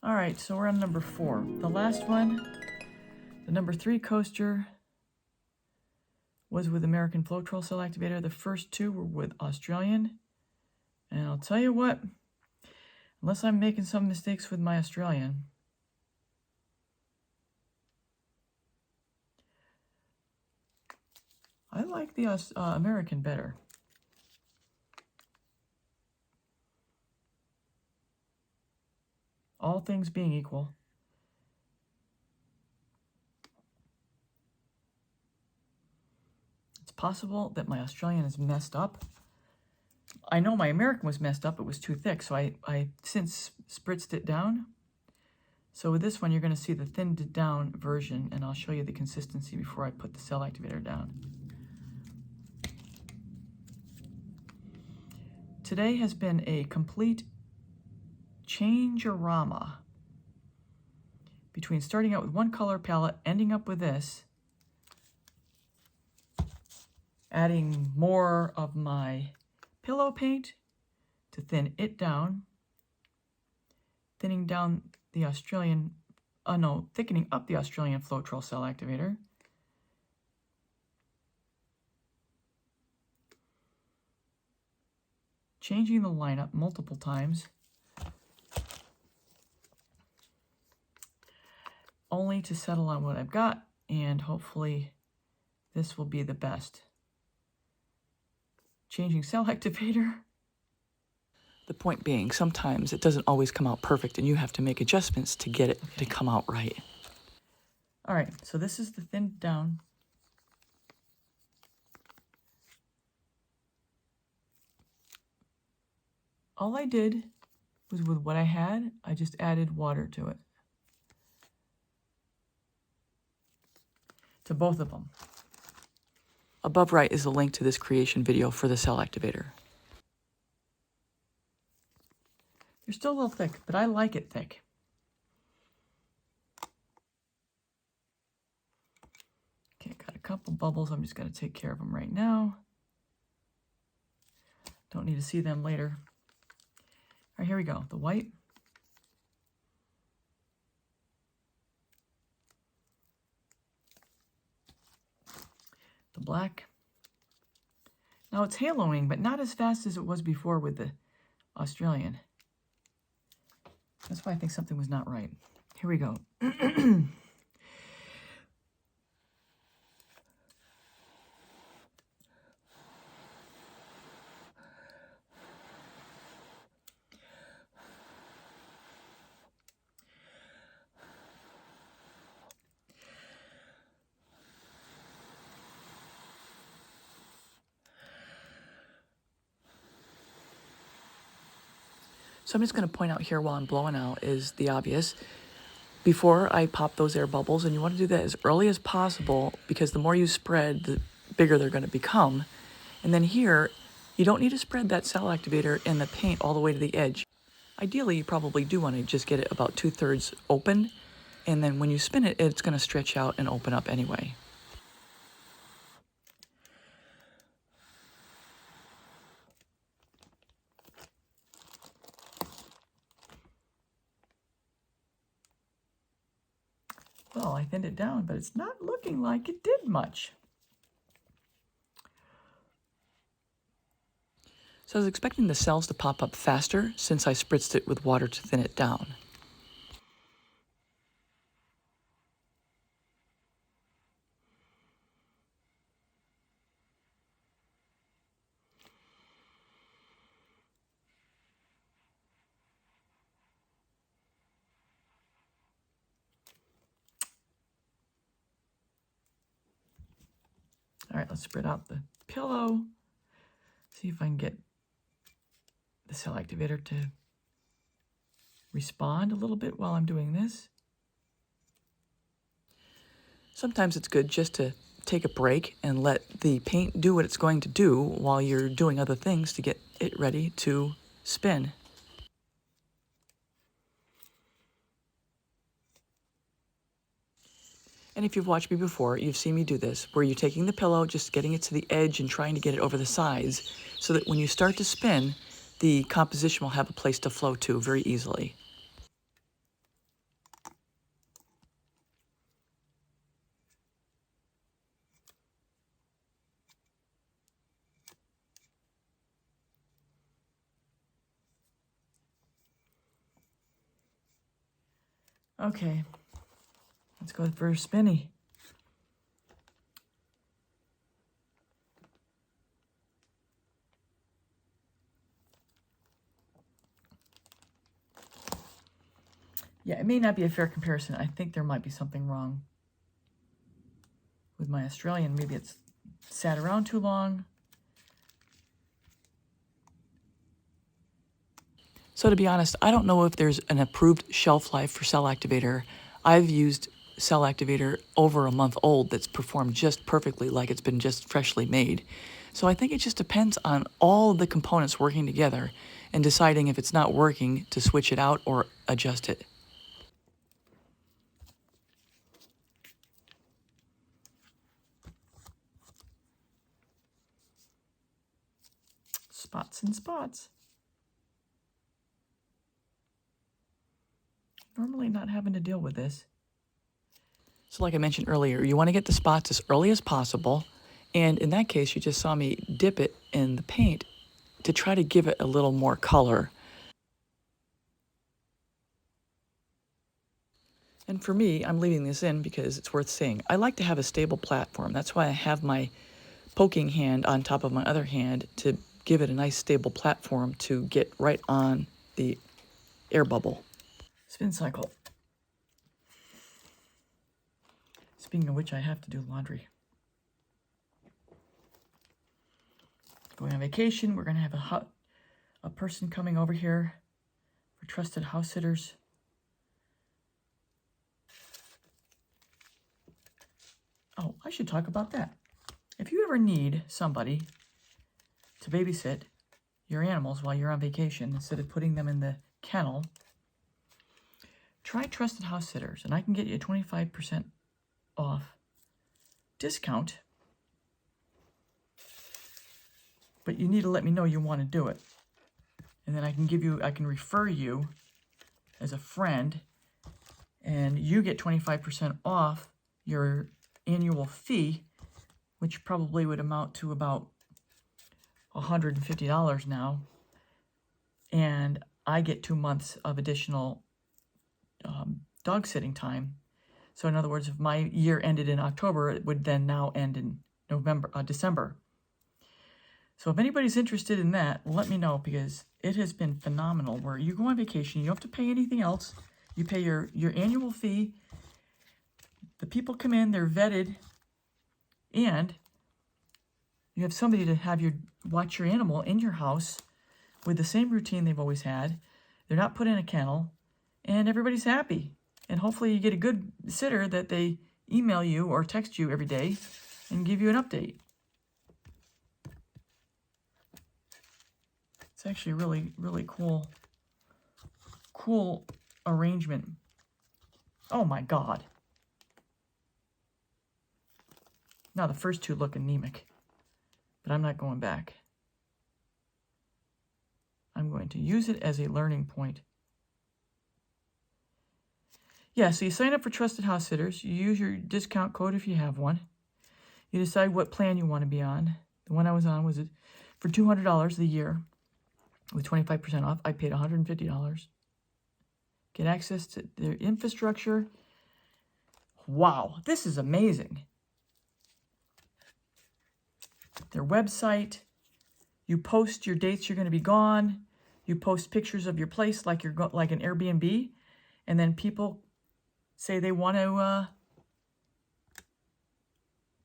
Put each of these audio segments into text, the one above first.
All right, so we're on number 4. The last one, the number 3 coaster, was with American Floetrol CA activator. The first 2 were with Australian. And I'll tell you what, unless I'm making some mistakes with my Australian, I like the American better. All things being equal. It's possible that my Australian is messed up. I know my American was messed up. It was too thick, so I since spritzed it down. So with this one, you're going to see the thinned down version, and I'll show you the consistency before I put the cell activator down. Today has been a complete change-orama between starting out with one color palette, ending up with this, adding more of my pillow paint to thin it down, thinning down the Australian, thickening up the Australian Floetrol CA activator, changing the lineup multiple times, only to settle on what I've got, and hopefully this will be the best. Changing cell activator. The point being, sometimes it doesn't always come out perfect, and you have to make adjustments to get it to come out right. All right, so this is the thinned down. All I did was with what I had, I just added water to it. To both of them. Above right is a link to this creation video for the cell activator. They're still a little thick, but I like it thick. Okay, got a couple bubbles. I'm just going to take care of them right now. Don't need to see them later. All right, here we go. The white. The black. Now it's haloing, but not as fast as it was before with the Australian. That's why I think something was not right. Here we go. So I'm just going to point out here while I'm blowing out is the obvious. Before I pop those air bubbles, and you want to do that as early as possible because the more you spread, the bigger they're going to become. And then here, you don't need to spread that cell activator and the paint all the way to the edge. Ideally, you probably do want to just get it about 2/3 open, and then when you spin it, it's going to stretch out and open up anyway. Well, I thinned it down, but it's not looking like it did much. So I was expecting the cells to pop up faster since I spritzed it with water to thin it down. All right, let's spread out the pillow. See if I can get the cell activator to respond a little bit while I'm doing this. Sometimes it's good just to take a break and let the paint do what it's going to do while you're doing other things to get it ready to spin. And if you've watched me before, you've seen me do this, where you're taking the pillow, just getting it to the edge and trying to get it over the sides so that when you start to spin, the composition will have a place to flow to very easily. Okay, let's go for a spinny. Yeah, it may not be a fair comparison. I think there might be something wrong with my Australian. Maybe it's sat around too long. So to be honest, I don't know if there's an approved shelf life for cell activator. I've used cell activator over a month old that's performed just perfectly, like it's been just freshly made. So I think it just depends on all of the components working together and deciding if it's not working to switch it out or adjust it. Spots and spots. Normally not having to deal with this. So like I mentioned earlier, you want to get the spots as early as possible. And in that case, you just saw me dip it in the paint to try to give it a little more color. And for me, I'm leaving this in because it's worth saying. I like to have a stable platform. That's why I have my poking hand on top of my other hand to give it a nice stable platform to get right on the air bubble. Spin cycle. Speaking of which, I have to do laundry. Going on vacation, we're going to have a person coming over here for trusted house sitters. Oh, I should talk about that. If you ever need somebody to babysit your animals while you're on vacation, instead of putting them in the kennel, try Trusted House Sitters, and I can get you a 25% off discount. But you need to let me know you want to do it. And then I can refer you as a friend, and you get 25% off your annual fee, which probably would amount to about $150 now. And I get 2 months of additional dog sitting time. So in other words, if my year ended in October, it would then now end in December. So if anybody's interested in that, let me know, because it has been phenomenal. Where you go on vacation, you don't have to pay anything else. You pay your annual fee. The people come in, they're vetted, and you have somebody to watch your animal in your house with the same routine they've always had. They're not put in a kennel, and everybody's happy. And hopefully you get a good sitter that they email you or text you every day and give you an update. It's actually a really, really cool arrangement. Oh my God. Now the first two look anemic, but I'm not going back. I'm going to use it as a learning point. Yeah, so you sign up for Trusted House Sitters. You use your discount code if you have one. You decide what plan you want to be on. The one I was on was for $200 a year with 25% off. I paid $150. Get access to their infrastructure. Wow, this is amazing. Their website. You post your dates you're going to be gone. You post pictures of your place like you're like an Airbnb, and then people say they want to.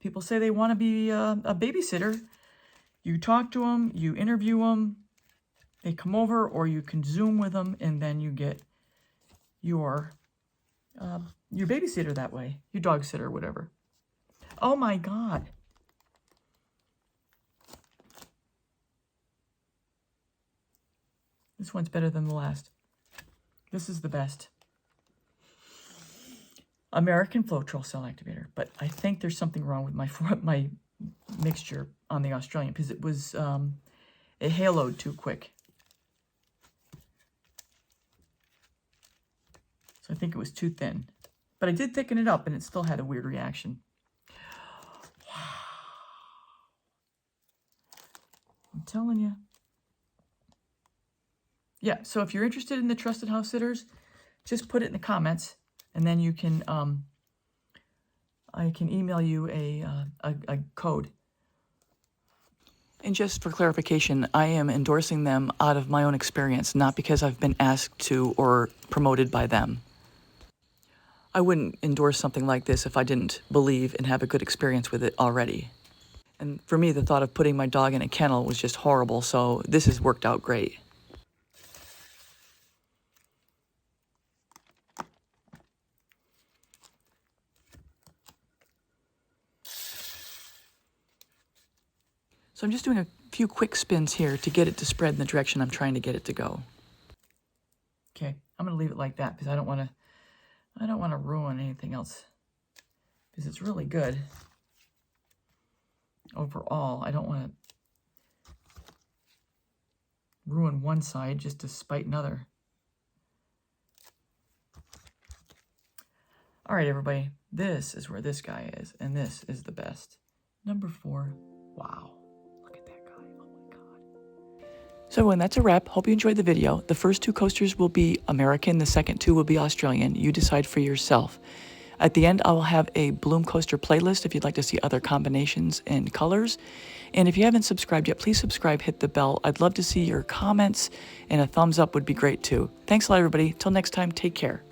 People say they want to be a babysitter. You talk to them, you interview them, they come over, or you can Zoom with them, and then you get your babysitter that way, your dog sitter, whatever. Oh my God. This one's better than the last. This is the best. American Floetrol Cell Activator. But I think there's something wrong with my mixture on the Australian, because it was it haloed too quick. So I think it was too thin. But I did thicken it up, and it still had a weird reaction. Wow. I'm telling you. Yeah, so if you're interested in the Trusted House Sitters, just put it in the comments, And then you can, I can email you a code. And just for clarification, I am endorsing them out of my own experience, not because I've been asked to or promoted by them. I wouldn't endorse something like this if I didn't believe and have a good experience with it already. And for me, the thought of putting my dog in a kennel was just horrible, so this has worked out great. So I'm just doing a few quick spins here to get it to spread in the direction I'm trying to get it to go. Okay, I'm going to leave it like that because I don't want to ruin anything else, because it's really good overall. I don't want to ruin one side just to spite another. All right, everybody, this is where this guy is, and this is the best. Number 4. Wow. Look at that guy. Oh my God. So everyone, that's a wrap. Hope you enjoyed the video. The first 2 coasters will be American. The second 2 will be Australian. You decide for yourself. At the end, I will have a Bloom coaster playlist if you'd like to see other combinations and colors. And if you haven't subscribed yet, please subscribe, hit the bell. I'd love to see your comments, and a thumbs up would be great too. Thanks a lot, everybody. Till next time, take care.